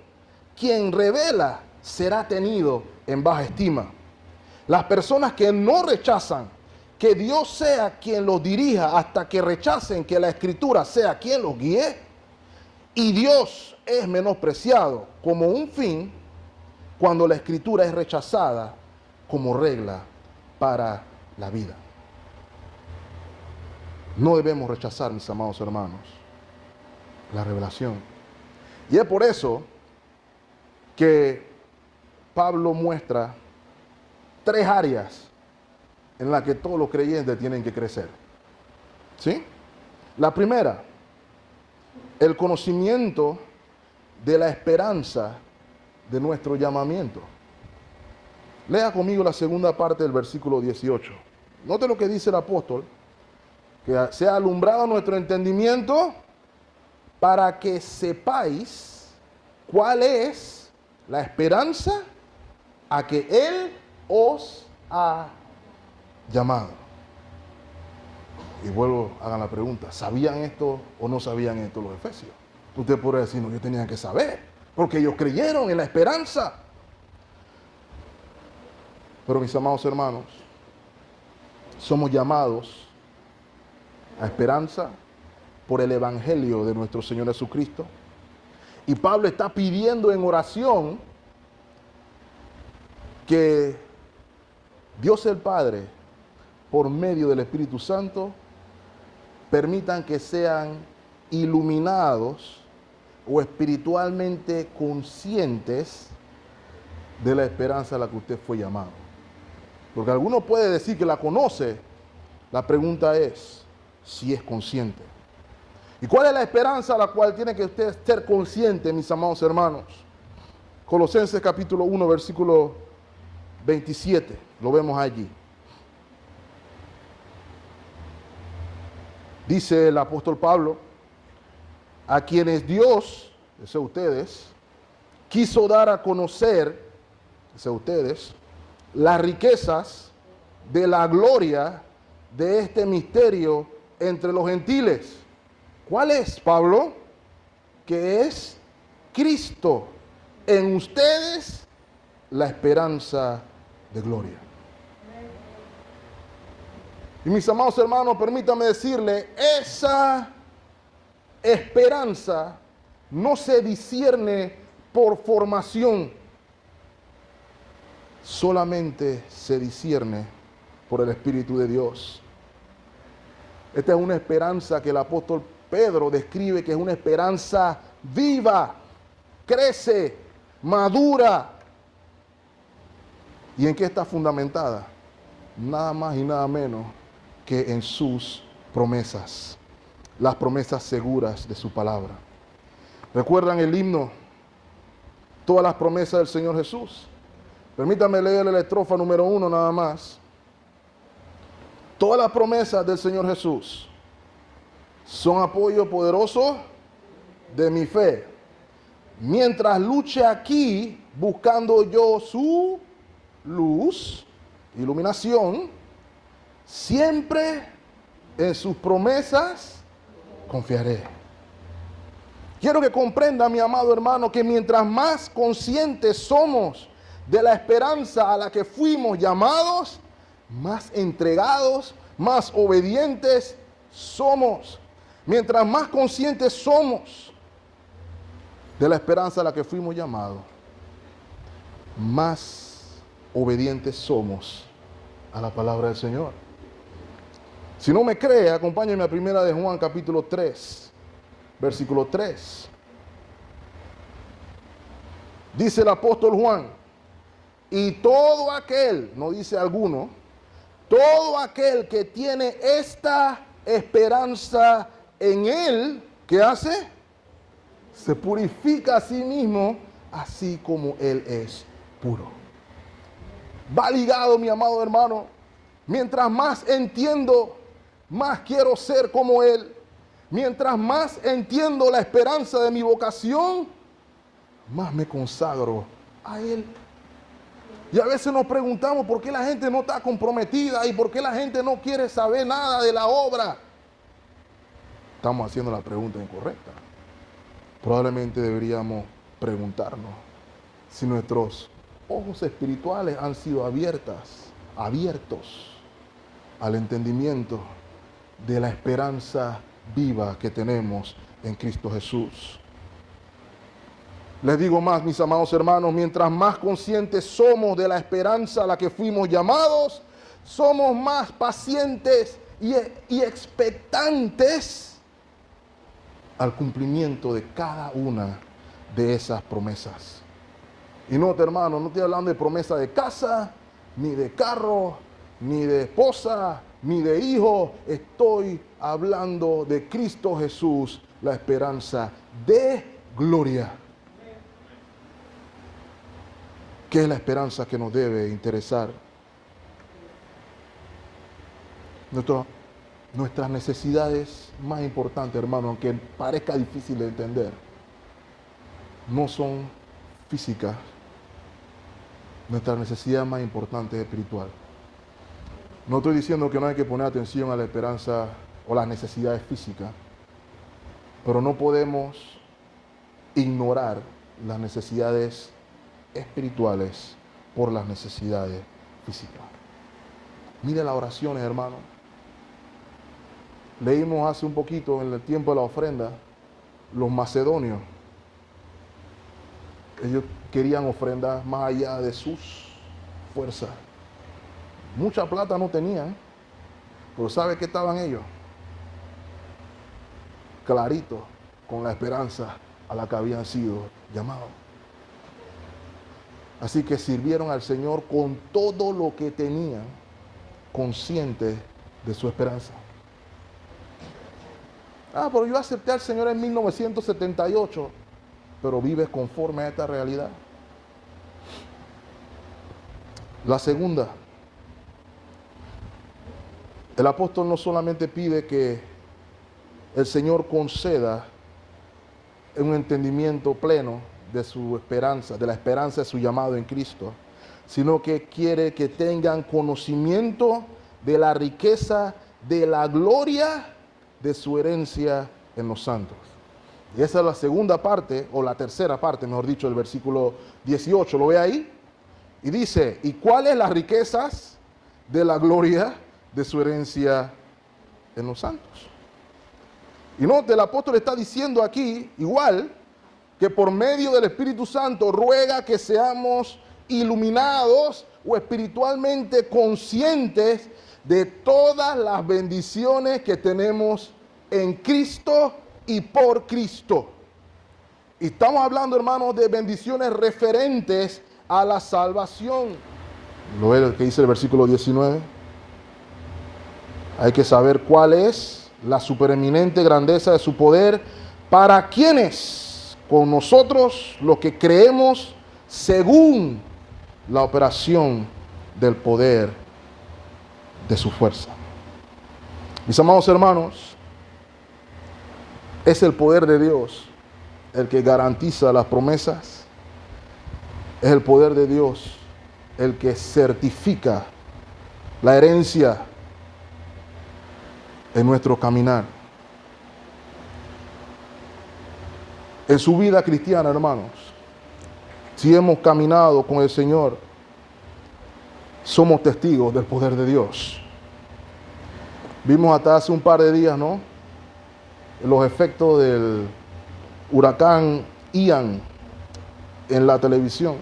quien revela será tenido en baja estima. Las personas que no rechazan que Dios sea quien los dirija hasta que rechacen que la Escritura sea quien los guíe, y Dios es menospreciado como un fin cuando la Escritura es rechazada como regla para la vida. No debemos rechazar, mis amados hermanos, la revelación. Y es por eso que Pablo muestra 3 áreas en las que todos los creyentes tienen que crecer. ¿Sí? La primera, el conocimiento de la esperanza de nuestro llamamiento. Lea conmigo la segunda parte del versículo 18. Note lo que dice el apóstol, que sea alumbrado nuestro entendimiento para que sepáis cuál es la esperanza a que Él os ha llamado. Y vuelvo, hagan la pregunta, ¿sabían esto o no sabían esto los efesios? Usted podría decir, no, yo tenía que saber, porque ellos creyeron en la esperanza. Pero mis amados hermanos, somos llamados a esperanza por el evangelio de nuestro Señor Jesucristo. Y Pablo está pidiendo en oración que Dios el Padre, por medio del Espíritu Santo, permitan que sean iluminados o espiritualmente conscientes de la esperanza a la que usted fue llamado. Porque alguno puede decir que la conoce, la pregunta es si es consciente. ¿Y cuál es la esperanza a la cual tiene que usted ser consciente, mis amados hermanos? Colosenses capítulo 1, versículo 27, lo vemos allí. Dice el apóstol Pablo, a quienes Dios, ese ustedes, quiso dar a conocer, ese ustedes, las riquezas de la gloria de este misterio entre los gentiles. ¿Cuál es, Pablo? Que es Cristo en ustedes, la esperanza de gloria. Y mis amados hermanos, permítame decirle, esa esperanza no se discierne por formación, solamente se discierne por el Espíritu de Dios. Esta es una esperanza que el apóstol Pedro describe que es una esperanza viva, crece, madura. ¿Y en qué está fundamentada? Nada más y nada menos que en sus promesas, las promesas seguras de su palabra. ¿Recuerdan el himno? Todas las promesas del Señor Jesús. Permítame leer la estrofa número 1 nada más. Todas las promesas del Señor Jesús son apoyo poderoso de mi fe. Mientras luche aquí buscando yo su luz, iluminación, siempre en sus promesas confiaré. Quiero que comprenda, mi amado hermano, que mientras más conscientes somos de la esperanza a la que fuimos llamados, más entregados, más obedientes somos. Mientras más conscientes somos de la esperanza a la que fuimos llamados, más obedientes somos a la palabra del Señor. Si no me cree, acompáñeme a 1 de Juan capítulo 3, versículo 3. Dice el apóstol Juan, y todo aquel, no dice alguno, todo aquel que tiene esta esperanza en Él, ¿qué hace? Se purifica a sí mismo, así como Él es puro. Va ligado, mi amado hermano. Mientras más entiendo, más quiero ser como Él. Mientras más entiendo la esperanza de mi vocación, más me consagro a Él. Y a veces nos preguntamos por qué la gente no está comprometida y por qué la gente no quiere saber nada de la obra. Estamos haciendo la pregunta incorrecta. Probablemente deberíamos preguntarnos si nuestros ojos espirituales han sido abiertos al entendimiento de la esperanza viva que tenemos en Cristo Jesús. Les digo más, mis amados hermanos, mientras más conscientes somos de la esperanza a la que fuimos llamados, somos más pacientes y expectantes al cumplimiento de cada una de esas promesas. Y no, hermano, no estoy hablando de promesa de casa, ni de carro, ni de esposa, ni de hijo. Estoy hablando de Cristo Jesús, la esperanza de gloria. ¿Qué es la esperanza que nos debe interesar? Nuestras necesidades más importantes, hermano, aunque parezca difícil de entender, no son físicas. Nuestra necesidad más importante es espiritual. No estoy diciendo que no hay que poner atención a la esperanza o las necesidades físicas, pero no podemos ignorar las necesidades espirituales por las necesidades físicas. Mire las oraciones, hermano. Leímos hace un poquito, en el tiempo de la ofrenda, los macedonios. Ellos querían ofrendar más allá de sus fuerzas. Mucha plata no tenían, pero ¿sabe qué estaban ellos? Clarito, con la esperanza a la que habían sido llamados. Así que sirvieron al Señor con todo lo que tenían, conscientes de su esperanza. Pero yo acepté al Señor en 1978, pero vives conforme a esta realidad. La segunda, el apóstol no solamente pide que el Señor conceda un entendimiento pleno de su esperanza, de la esperanza de su llamado en Cristo, sino que quiere que tengan conocimiento de la riqueza, de la gloria de su herencia en los santos. Y esa es la segunda parte, o la tercera parte, mejor dicho, del versículo 18. ¿Lo ve ahí? Y dice, ¿y cuáles las riquezas de la gloria de su herencia en los santos? Y note, el apóstol está diciendo aquí, igual, que por medio del Espíritu Santo ruega que seamos iluminados o espiritualmente conscientes de todas las bendiciones que tenemos en Cristo y por Cristo. Y estamos hablando, hermanos, de bendiciones referentes a la salvación. ¿Lo ve que dice el versículo 19? Hay que saber cuál es la supereminente grandeza de su poder para quienes, con nosotros, los que creemos según la operación del poder de su fuerza. Mis amados hermanos, es el poder de Dios el que garantiza las promesas. Es el poder de Dios el que certifica la herencia en nuestro caminar. En su vida cristiana, hermanos, si hemos caminado con el Señor, somos testigos del poder de Dios. Vimos hasta hace un par de días, ¿no?, los efectos del huracán Ian en la televisión.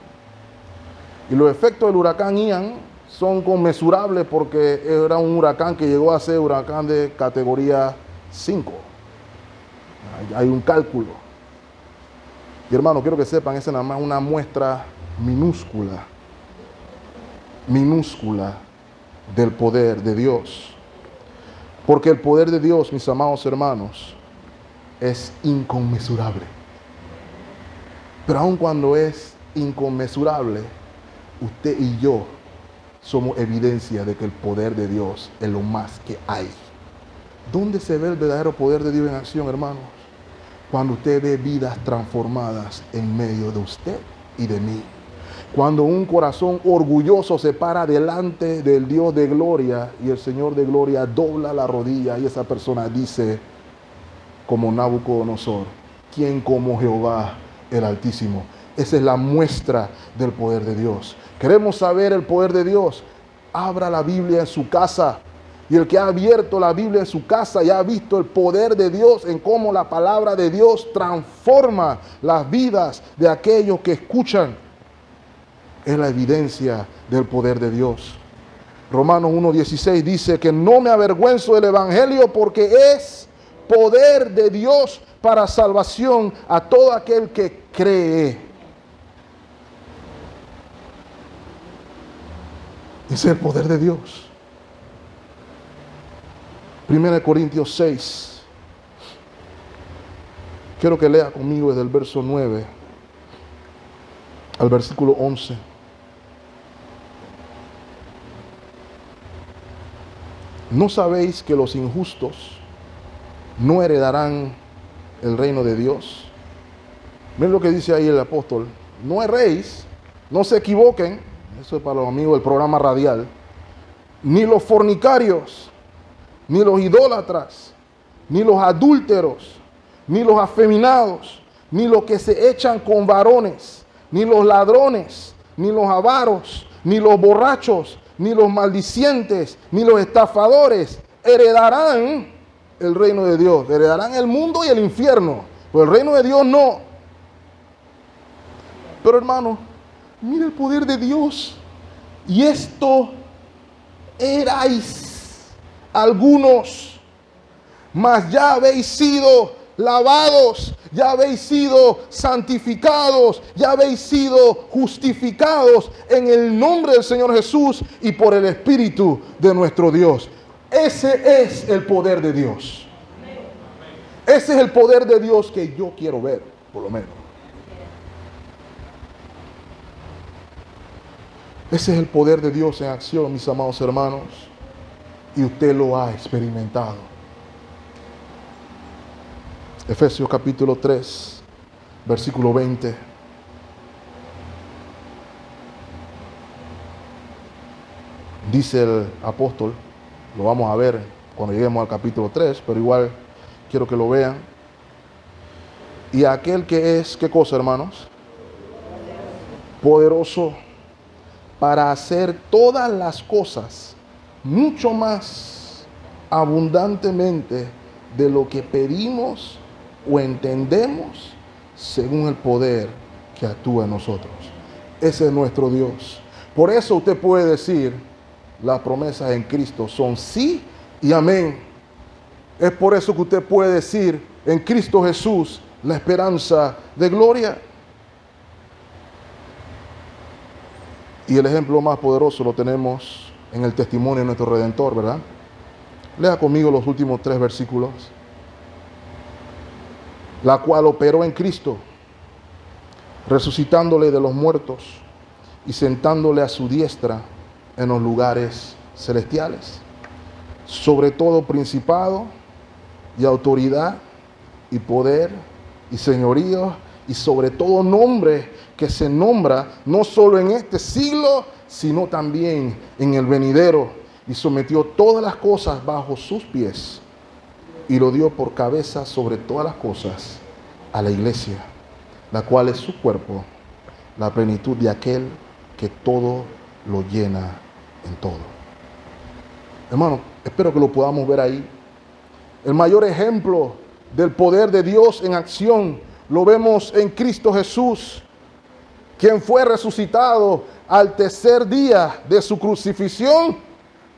Y los efectos del huracán Ian son conmensurables porque era un huracán que llegó a ser huracán de categoría 5. Hay un cálculo. Y hermano, quiero que sepan, esa es nada más una muestra minúscula del poder de Dios. Porque el poder de Dios, mis amados hermanos, es inconmensurable. Pero aun cuando es inconmensurable, usted y yo somos evidencia de que el poder de Dios es lo más que hay. ¿Dónde se ve el verdadero poder de Dios en acción, hermanos? Cuando usted ve vidas transformadas en medio de usted y de mí. Cuando un corazón orgulloso se para delante del Dios de gloria y el Señor de gloria dobla la rodilla y esa persona dice, como Nabucodonosor, ¿quién como Jehová el Altísimo? Esa es la muestra del poder de Dios. ¿Queremos saber el poder de Dios? Abra la Biblia en su casa. Y el que ha abierto la Biblia en su casa y ha visto el poder de Dios en cómo la palabra de Dios transforma las vidas de aquellos que escuchan, es la evidencia del poder de Dios. Romanos 1:16 dice que no me avergüenzo del evangelio porque es poder de Dios para salvación a todo aquel que cree. Ese es el poder de Dios. 1 Corintios 6. Quiero que lea conmigo desde el verso 9 al versículo 11. ¿No sabéis que los injustos no heredarán el reino de Dios? Miren lo que dice ahí el apóstol. No erréis, no se equivoquen. Eso es para los amigos del programa radial. Ni los fornicarios, ni los idólatras, ni los adúlteros, ni los afeminados, ni los que se echan con varones, ni los ladrones, ni los avaros, ni los borrachos, ni los maldicientes, ni los estafadores heredarán el reino de Dios. Heredarán el mundo y el infierno, pero el reino de Dios no. Pero hermano, mira el poder de Dios. Y esto erais algunos, mas ya habéis sido lavados, ya habéis sido santificados, ya habéis sido justificados en el nombre del Señor Jesús y por el Espíritu de nuestro Dios. Ese es el poder de Dios. Ese es el poder de Dios que yo quiero ver, por lo menos. Ese es el poder de Dios en acción, mis amados hermanos, y usted lo ha experimentado. Efesios capítulo 3, versículo 20. Dice el apóstol, lo vamos a ver cuando lleguemos al capítulo 3, pero igual quiero que lo vean. Y aquel que es, ¿qué cosa, hermanos? Poderoso para hacer todas las cosas mucho más abundantemente de lo que pedimos o entendemos, según el poder que actúa en nosotros. Ese es nuestro Dios. Por eso usted puede decir, las promesas en Cristo son sí y amén. Es por eso que usted puede decir, en Cristo Jesús, la esperanza de gloria. Y el ejemplo más poderoso lo tenemos en el testimonio de nuestro Redentor, ¿verdad? Lea conmigo los últimos 3 versículos. La cual operó en Cristo, resucitándole de los muertos y sentándole a su diestra en los lugares celestiales, sobre todo principado y autoridad y poder y señorío y sobre todo nombre que se nombra no solo en este siglo, sino también en el venidero, y sometió todas las cosas bajo sus pies y lo dio por cabeza sobre todas las cosas a la iglesia, la cual es su cuerpo, la plenitud de aquel que todo lo llena en todo. Hermano, espero que lo podamos ver ahí. El mayor ejemplo del poder de Dios en acción lo vemos en Cristo Jesús, quien fue resucitado al tercer día de su crucifixión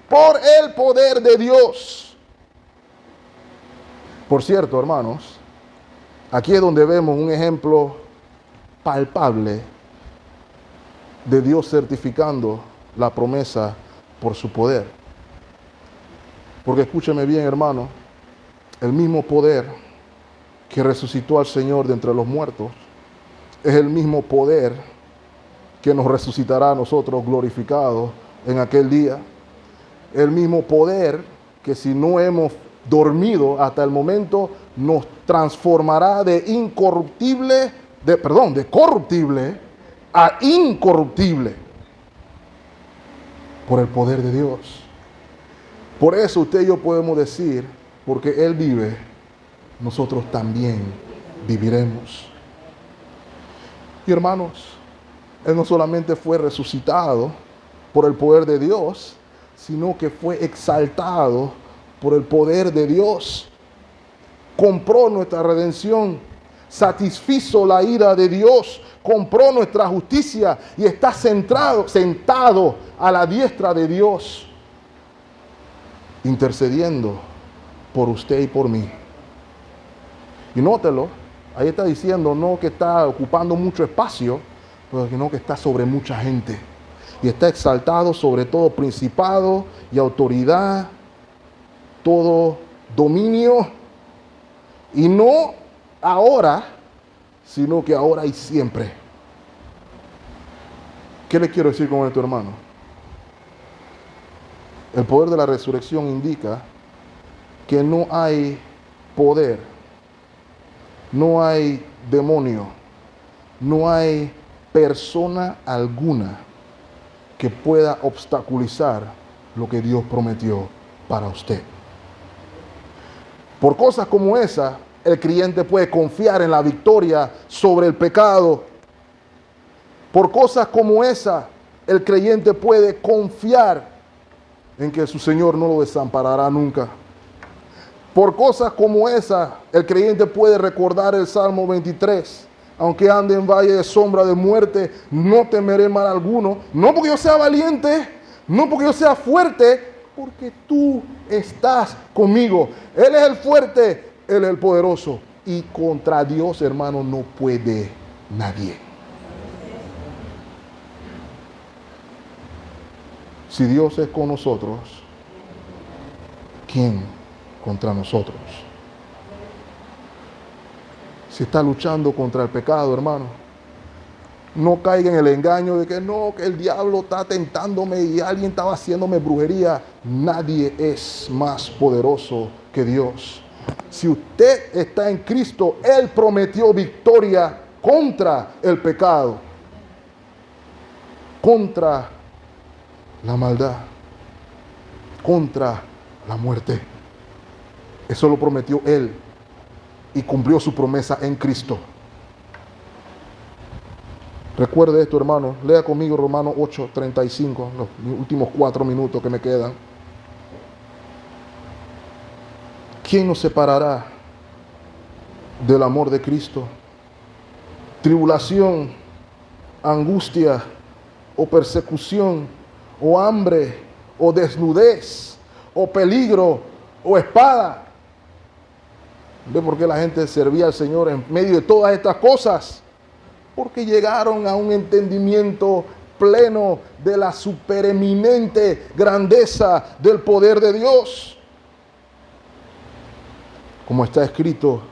por el poder de Dios. Por cierto, hermanos, aquí es donde vemos un ejemplo palpable de Dios certificando la promesa por su poder. Porque escúcheme bien, hermano, el mismo poder que resucitó al Señor de entre los muertos es el mismo poder que nos resucitará a nosotros glorificados en aquel día. El mismo poder que, si no hemos dormido hasta el momento, nos transformará de corruptible a incorruptible por el poder de Dios. Por eso usted y yo podemos decir, porque Él vive, nosotros también viviremos. Y hermanos, Él no solamente fue resucitado por el poder de Dios, sino que fue exaltado por el poder de Dios. Compró nuestra redención, satisfizo la ira de Dios, compró nuestra justicia y está sentado a la diestra de Dios. intercediendo por usted y por mí. Y nótelo, ahí está diciendo no que está ocupando mucho espacio, pero que no que está sobre mucha gente. Y está exaltado sobre todo principado y autoridad, todo dominio, y no ahora, sino que ahora y siempre. ¿Qué le quiero decir con esto, hermano? El poder de la resurrección indica que no hay poder, no hay demonio, no hay persona alguna que pueda obstaculizar lo que Dios prometió para usted. Por cosas como esa, el creyente puede confiar en la victoria sobre el pecado. Por cosas como esa, el creyente puede confiar en que su Señor no lo desamparará nunca. Por cosas como esa, el creyente puede recordar el Salmo 23. Aunque ande en valle de sombra de muerte, no temeré mal alguno. No porque yo sea valiente, no porque yo sea fuerte, porque tú estás conmigo. Él es el fuerte, Él es el poderoso. Y contra Dios, hermano, no puede nadie. Si Dios es con nosotros, ¿quién contra nosotros? Si está luchando contra el pecado, hermano, no caiga en el engaño de que no, que el diablo está tentándome y alguien estaba haciéndome brujería. Nadie es más poderoso que Dios. Si usted está en Cristo, Él prometió victoria contra el pecado, contra la maldad, contra la muerte. Eso lo prometió Él y cumplió su promesa en Cristo. Recuerde esto, hermano. Lea conmigo Romanos 8:35, los últimos 4 minutos que me quedan. ¿Quién nos separará del amor de Cristo? Tribulación, angustia, o persecución, o hambre, o desnudez, o peligro, o espada. ¿Ve por qué la gente servía al Señor en medio de todas estas cosas? Porque llegaron a un entendimiento pleno de la supereminente grandeza del poder de Dios. Como está escrito,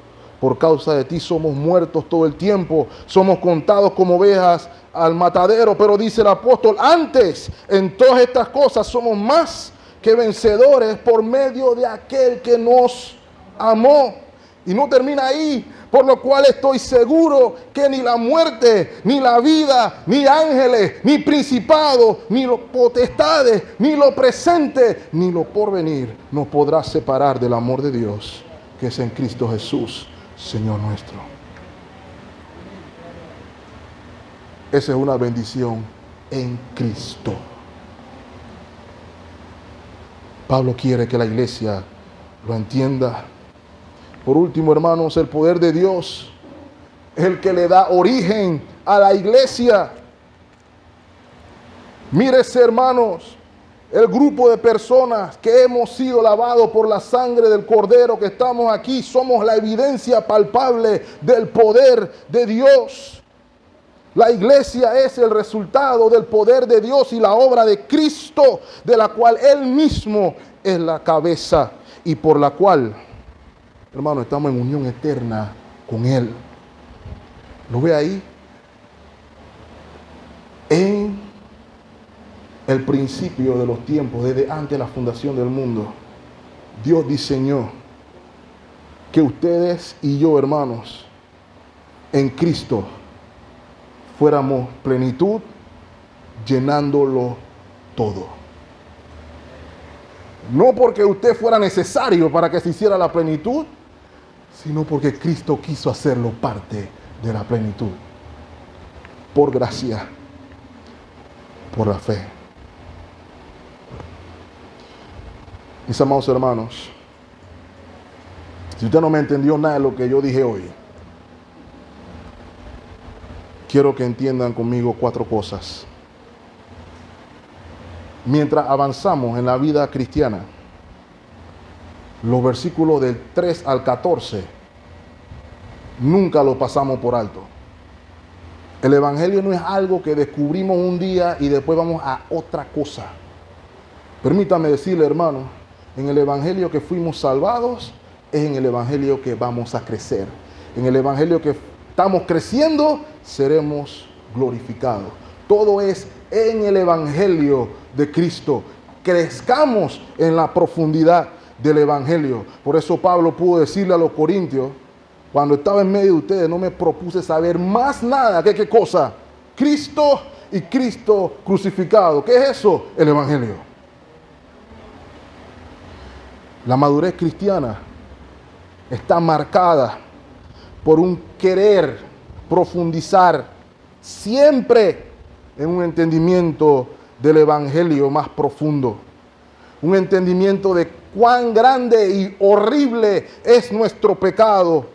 por causa de ti somos muertos todo el tiempo, somos contados como ovejas al matadero. Pero dice el apóstol, antes en todas estas cosas somos más que vencedores por medio de aquel que nos amó. Y no termina ahí, por lo cual estoy seguro que ni la muerte, ni la vida, ni ángeles, ni principados, ni los potestades, ni lo presente, ni lo porvenir nos podrá separar del amor de Dios que es en Cristo Jesús, Señor nuestro. Esa es una bendición en Cristo. Pablo quiere que la iglesia lo entienda. Por último, hermanos, el poder de Dios es el que le da origen a la iglesia. Mírese, hermanos, el grupo de personas que hemos sido lavados por la sangre del Cordero, que estamos aquí, somos la evidencia palpable del poder de Dios. La iglesia es el resultado del poder de Dios y la obra de Cristo, de la cual Él mismo es la cabeza y por la cual, hermano, estamos en unión eterna con Él. ¿Lo ve ahí? En el principio de los tiempos, desde antes de la fundación del mundo, Dios diseñó que ustedes y yo, hermanos, en Cristo fuéramos plenitud, llenándolo todo. No porque usted fuera necesario para que se hiciera la plenitud, sino porque Cristo quiso hacerlo parte de la plenitud. Por gracia, por la fe. Mis amados hermanos, si usted no me entendió nada de lo que yo dije hoy, quiero que entiendan conmigo 4 cosas. Mientras avanzamos en la vida cristiana, los versículos del 3 al 14, nunca lo pasamos por alto. El Evangelio no es algo que descubrimos un día y después vamos a otra cosa. Permítame decirle, hermano, en el Evangelio que fuimos salvados, es en el Evangelio que vamos a crecer. En el Evangelio que estamos creciendo, seremos glorificados. Todo es en el Evangelio de Cristo. Crezcamos en la profundidad del Evangelio. Por eso Pablo pudo decirle a los corintios, cuando estaba en medio de ustedes, no me propuse saber más nada que qué cosa. Cristo y Cristo crucificado. ¿Qué es eso? El Evangelio. La madurez cristiana está marcada por un querer profundizar siempre en un entendimiento del Evangelio más profundo. Un entendimiento de cuán grande y horrible es nuestro pecado.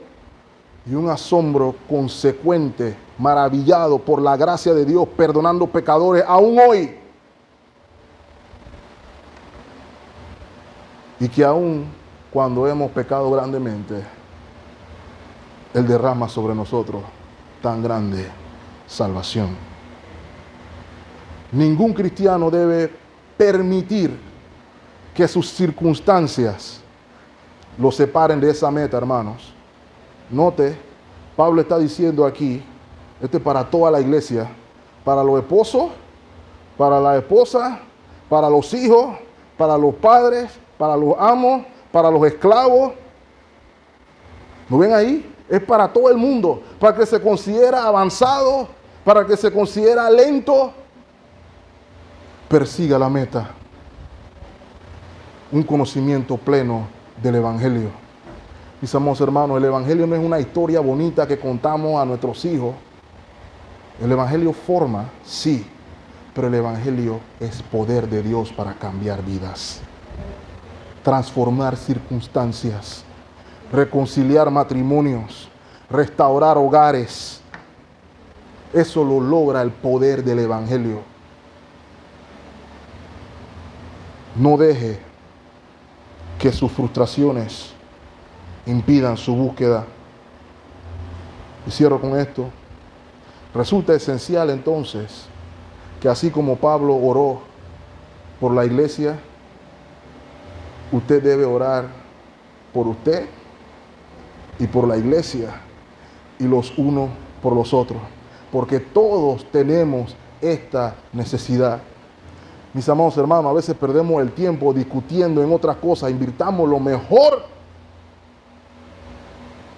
Y un asombro consecuente, maravillado por la gracia de Dios, perdonando pecadores aún hoy. Y que aún cuando hemos pecado grandemente, Él derrama sobre nosotros tan grande salvación. Ningún cristiano debe permitir que sus circunstancias lo separen de esa meta, hermanos. Note, Pablo está diciendo aquí, esto es para toda la iglesia, para los esposos, para la esposa, para los hijos, para los padres, para los amos, para los esclavos. ¿Lo ven ahí? Es para todo el mundo, para que se considera avanzado, para que se considera lento. Persiga la meta, un conocimiento pleno del Evangelio. Mis amados hermanos, el Evangelio no es una historia bonita que contamos a nuestros hijos. El Evangelio forma, sí, pero el Evangelio es poder de Dios para cambiar vidas, transformar circunstancias, reconciliar matrimonios, restaurar hogares. Eso lo logra el poder del Evangelio. No deje que sus frustraciones impidan su búsqueda. Y cierro con esto. Resulta esencial entonces que así como Pablo oró por la iglesia, usted debe orar por usted y por la iglesia y los unos por los otros, porque todos tenemos esta necesidad. Mis amados hermanos, a veces perdemos el tiempo discutiendo en otras cosas. Invirtamos lo mejor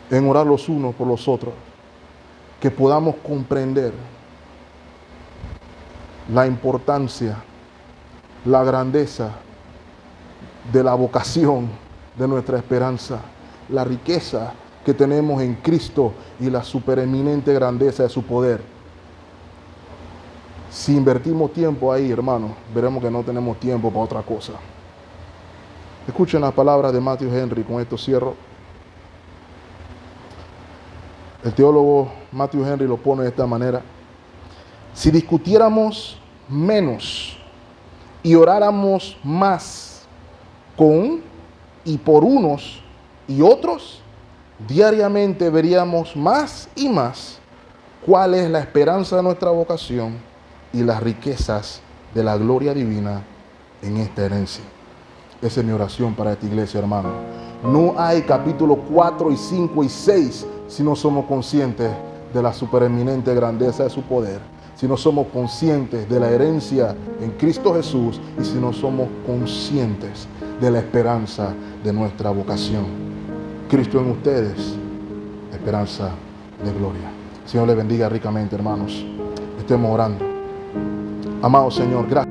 en orar los unos por los otros, que podamos comprender la importancia, la grandeza de la vocación de nuestra esperanza, la riqueza que tenemos en Cristo y la supereminente grandeza de su poder. Si invertimos tiempo ahí, hermanos, veremos que no tenemos tiempo para otra cosa. Escuchen las palabras de Matthew Henry, con esto cierro. El teólogo Matthew Henry lo pone de esta manera: si discutiéramos menos y oráramos más con y por unos y otros, diariamente veríamos más y más cuál es la esperanza de nuestra vocación y las riquezas de la gloria divina en esta herencia. Esa es mi oración para esta iglesia, hermano. No hay capítulo 4 y 5 y 6 si no somos conscientes de la supereminente grandeza de su poder, si no somos conscientes de la herencia en Cristo Jesús y si no somos conscientes de la esperanza de nuestra vocación. Cristo en ustedes, esperanza de gloria. Señor les bendiga ricamente, hermanos. Estemos orando. Amado Señor, gracias.